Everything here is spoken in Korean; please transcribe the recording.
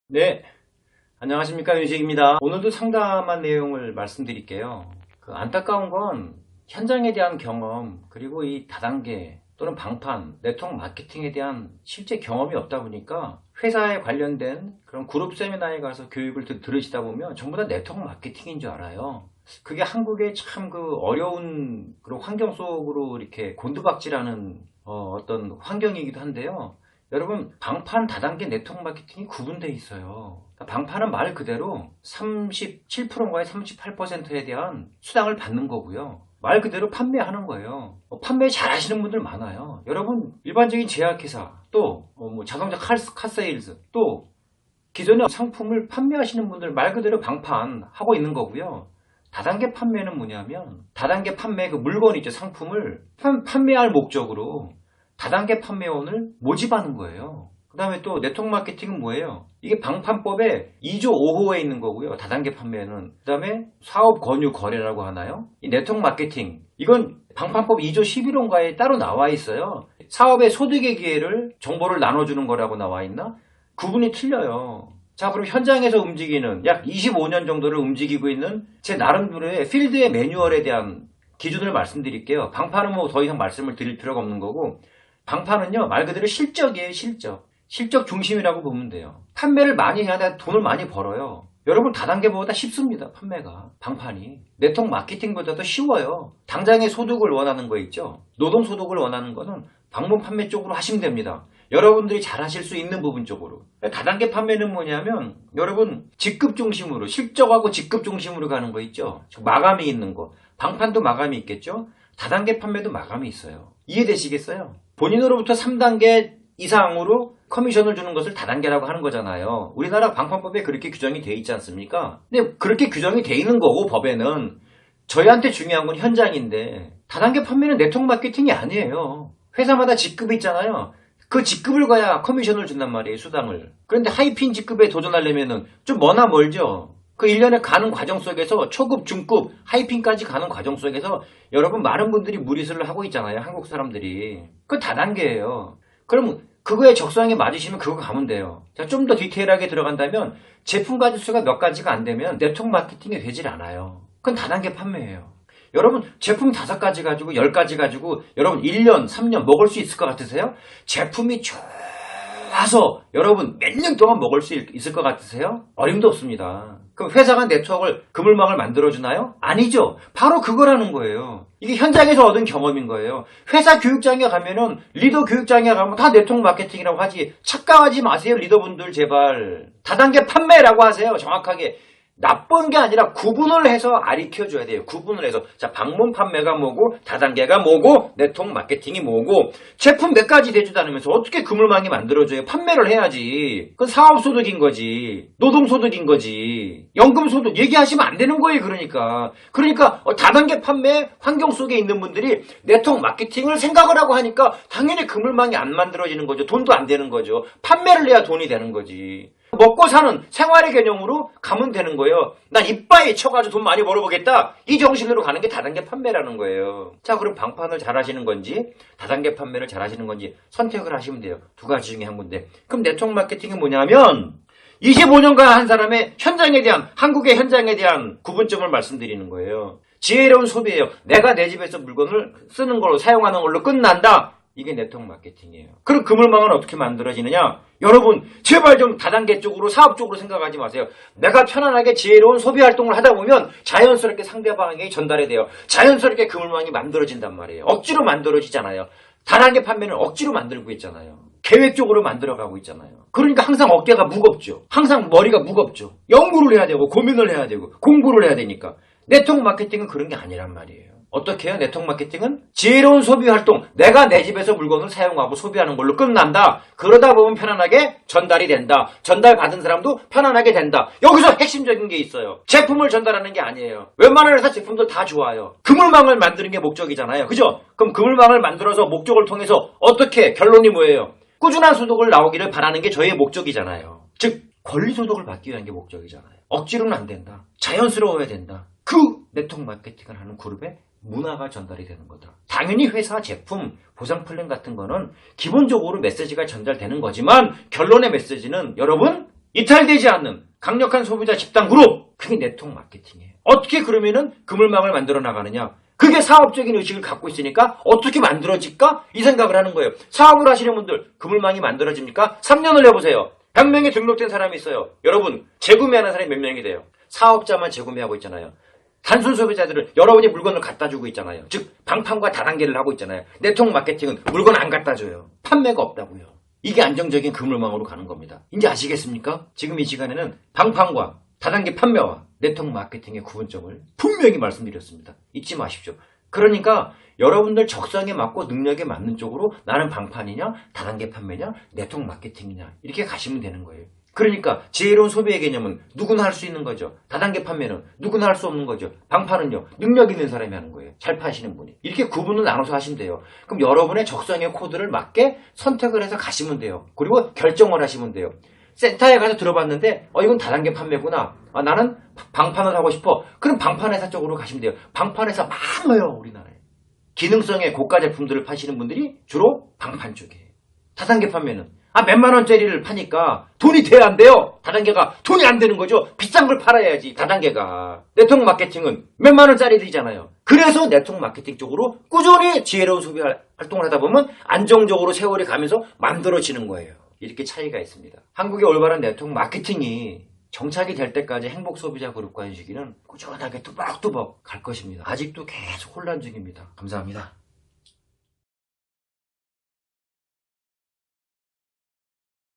네, 안녕하십니까 윤식입니다. 오늘도 상담한 내용을 말씀드릴게요. 안타까운 건 현장에 대한 경험 그리고 이 다단계 또는 방판, 네트워크 마케팅에 대한 실제 경험이 없다 보니까 회사에 관련된 그런 그룹 세미나에 가서 교육을 들으시다 보면 전부 다 네트워크 마케팅인 줄 알아요. 그게 한국의 참 어려운 그런 환경 속으로 이렇게 곤두박질하는 어떤 환경이기도 한데요. 여러분, 방판 다단계 네트워크 마케팅이 구분되어 있어요. 방판은 말 그대로 37%인가에 38%에 대한 수당을 받는 거고요. 말 그대로 판매하는 거예요. 판매 잘 하시는 분들 많아요. 여러분, 일반적인 제약회사, 또 자동차 카세일즈, 또 기존의 상품을 판매하시는 분들 말 그대로 방판하고 있는 거고요. 다단계 판매는 뭐냐면, 다단계 판매 물건 있죠, 상품을 판매할 목적으로 다단계 판매원을 모집하는 거예요. 그 다음에 또 네트워크 마케팅은 뭐예요? 이게 방판법에 2조 5호에 있는 거고요. 다단계 판매는. 그 다음에 사업 권유 거래라고 하나요? 이 네트워크 마케팅. 이건 방판법 2조 11호인가에 따로 나와 있어요. 사업의 소득의 기회를 정보를 나눠주는 거라고 나와 있나? 구분이 틀려요. 자, 그럼 현장에서 움직이는 약 25년 정도를 움직이고 있는 제 나름대로의 필드의 매뉴얼에 대한 기준을 말씀드릴게요. 방판은 더 이상 말씀을 드릴 필요가 없는 거고, 방판은요, 말 그대로 실적이에요, 실적. 실적 중심이라고 보면 돼요. 판매를 많이 해야 돈을 많이 벌어요. 여러분, 다단계보다 쉽습니다, 판매가. 방판이. 네트워크 마케팅보다도 쉬워요. 당장의 소득을 원하는 거 있죠? 노동소득을 원하는 거는 방문 판매 쪽으로 하시면 됩니다. 여러분들이 잘 하실 수 있는 부분 쪽으로. 다단계 판매는 뭐냐면, 여러분, 직급 중심으로, 실적하고 직급 중심으로 가는 거 있죠? 마감이 있는 거. 방판도 마감이 있겠죠? 다단계 판매도 마감이 있어요. 이해되시겠어요? 본인으로부터 3단계 이상으로 커미션을 주는 것을 다단계라고 하는 거잖아요. 우리나라 방판법에 그렇게 규정이 돼 있지 않습니까? 근데 그렇게 규정이 돼 있는 거고, 법에는. 저희한테 중요한 건 현장인데, 다단계 판매는 네트워크 마케팅이 아니에요. 회사마다 직급이 있잖아요. 그 직급을 가야 커미션을 준단 말이에요, 수당을. 그런데 하이핀 직급에 도전하려면은 좀 머나 멀죠. 그 1년에 가는 과정 속에서 초급, 중급, 하이핀까지 가는 과정 속에서 여러분 많은 분들이 무리수를 하고 있잖아요. 한국 사람들이. 그 다단계예요. 그럼 그거에 적성에 맞으시면 그거 가면 돼요. 자, 좀 더 디테일하게 들어간다면 제품 가짓 수가 몇 가지가 안 되면 네트워크 마케팅이 되질 않아요. 그건 다단계 판매예요. 여러분 제품 5가지 가지고 10가지 가지고 여러분 1년, 3년 먹을 수 있을 것 같으세요? 제품이 좋아서 여러분 몇 년 동안 먹을 수 있을 것 같으세요? 어림도 없습니다. 그럼 회사가 네트워크를 그물망을 만들어주나요? 아니죠. 바로 그거라는 거예요. 이게 현장에서 얻은 경험인 거예요. 회사 교육장에 가면은 리더 교육장에 가면 다 네트워크 마케팅이라고 하지. 착각하지 마세요, 리더분들 제발. 다단계 판매라고 하세요, 정확하게. 나쁜 게 아니라 구분을 해서 가르쳐줘야 돼요. 구분을 해서. 자, 방문 판매가 뭐고, 다단계가 뭐고, 네트워크 마케팅이 뭐고, 제품 몇 가지 대주도 않으면서 어떻게 그물망이 만들어져요? 판매를 해야지. 그건 사업소득인 거지. 노동소득인 거지. 연금소득 얘기하시면 안 되는 거예요, 그러니까. 그러니까, 다단계 판매 환경 속에 있는 분들이 네트워크 마케팅을 생각을 하고 하니까 당연히 그물망이 안 만들어지는 거죠. 돈도 안 되는 거죠. 판매를 해야 돈이 되는 거지. 먹고 사는 생활의 개념으로 가면 되는 거예요. 난 이빠이 쳐가지고 돈 많이 벌어보겠다. 이 정신으로 가는 게 다단계 판매라는 거예요. 자, 그럼 방판을 잘 하시는 건지 다단계 판매를 잘 하시는 건지 선택을 하시면 돼요. 2가지 중에 한 군데. 그럼 네트워크 마케팅은 뭐냐면 25년간 한 사람의 현장에 대한, 한국의 현장에 대한 구분점을 말씀드리는 거예요. 지혜로운 소비예요. 내가 내 집에서 물건을 쓰는 걸로, 사용하는 걸로 끝난다. 이게 네트워크 마케팅이에요. 그럼 그물망은 어떻게 만들어지느냐? 여러분 제발 좀 다단계 쪽으로, 사업 쪽으로 생각하지 마세요. 내가 편안하게 지혜로운 소비 활동을 하다 보면 자연스럽게 상대방에게 전달이 돼요. 자연스럽게 그물망이 만들어진단 말이에요. 억지로 만들어지잖아요. 다단계 판매는 억지로 만들고 있잖아요. 계획적으로 만들어가고 있잖아요. 그러니까 항상 어깨가 무겁죠. 항상 머리가 무겁죠. 연구를 해야 되고 고민을 해야 되고 공부를 해야 되니까. 네트워크 마케팅은 그런 게 아니란 말이에요. 어떻게 해요? 네트워크 마케팅은 지혜로운 소비 활동, 내가 내 집에서 물건을 사용하고 소비하는 걸로 끝난다. 그러다 보면 편안하게 전달이 된다. 전달받은 사람도 편안하게 된다. 여기서 핵심적인 게 있어요. 제품을 전달하는 게 아니에요. 웬만한 회사 제품들 다 좋아요. 그물망을 만드는 게 목적이잖아요. 그죠? 그럼 그물망을 만들어서 목적을 통해서 어떻게, 결론이 뭐예요? 꾸준한 소득을 나오기를 바라는 게 저희의 목적이잖아요. 즉 권리소득을 받기 위한 게 목적이잖아요. 억지로는 안 된다. 자연스러워야 된다. 그 네트워크 마케팅을 하는 그룹에 문화가 전달이 되는 거다. 당연히 회사 제품, 보상 플랜 같은 거는 기본적으로 메시지가 전달되는 거지만 결론의 메시지는 여러분 이탈되지 않는 강력한 소비자 집단 그룹, 그게 네트워크 마케팅이에요. 어떻게 그러면은 그물망을 만들어 나가느냐? 그게 사업적인 의식을 갖고 있으니까 어떻게 만들어질까? 이 생각을 하는 거예요. 사업을 하시는 분들, 그물망이 만들어집니까? 3년을 해보세요. 100명이 등록된 사람이 있어요. 여러분, 재구매하는 사람이 몇 명이 돼요? 사업자만 재구매하고 있잖아요. 단순 소비자들은 여러분이 물건을 갖다 주고 있잖아요. 즉 방판과 다단계를 하고 있잖아요. 네트워크 마케팅은 물건 안 갖다 줘요. 판매가 없다고요. 이게 안정적인 그물망으로 가는 겁니다. 이제 아시겠습니까? 지금 이 시간에는 방판과 다단계 판매와 네트워크 마케팅의 구분점을 분명히 말씀드렸습니다. 잊지 마십시오. 그러니까 여러분들 적성에 맞고 능력에 맞는 쪽으로 나는 방판이냐, 다단계 판매냐, 네트워크 마케팅이냐 이렇게 가시면 되는 거예요. 그러니까 지혜로운 소비의 개념은 누구나 할 수 있는 거죠. 다단계 판매는 누구나 할 수 없는 거죠. 방판은요, 능력 있는 사람이 하는 거예요. 잘 파시는 분이. 이렇게 구분을 나눠서 하시면 돼요. 그럼 여러분의 적성의 코드를 맞게 선택을 해서 가시면 돼요. 그리고 결정을 하시면 돼요. 센터에 가서 들어봤는데 이건 다단계 판매구나. 나는 방판을 하고 싶어. 그럼 방판회사 쪽으로 가시면 돼요. 방판회사 많아요, 우리나라에. 기능성의 고가 제품들을 파시는 분들이 주로 방판 쪽이에요. 다단계 판매는 몇만 원짜리를 파니까 돈이 돼야 안 돼요. 다단계가 돈이 안 되는 거죠. 비싼 걸 팔아야지, 다단계가. 네트워크 마케팅은 몇만 원짜리들이잖아요. 그래서 네트워크 마케팅 쪽으로 꾸준히 지혜로운 소비 활동을 하다 보면 안정적으로 세월이 가면서 만들어지는 거예요. 이렇게 차이가 있습니다. 한국의 올바른 네트워크 마케팅이 정착이 될 때까지 행복 소비자 그룹과 유지기는 꾸준하게 뚜벅뚜벅 갈 것입니다. 아직도 계속 혼란 중입니다. 감사합니다.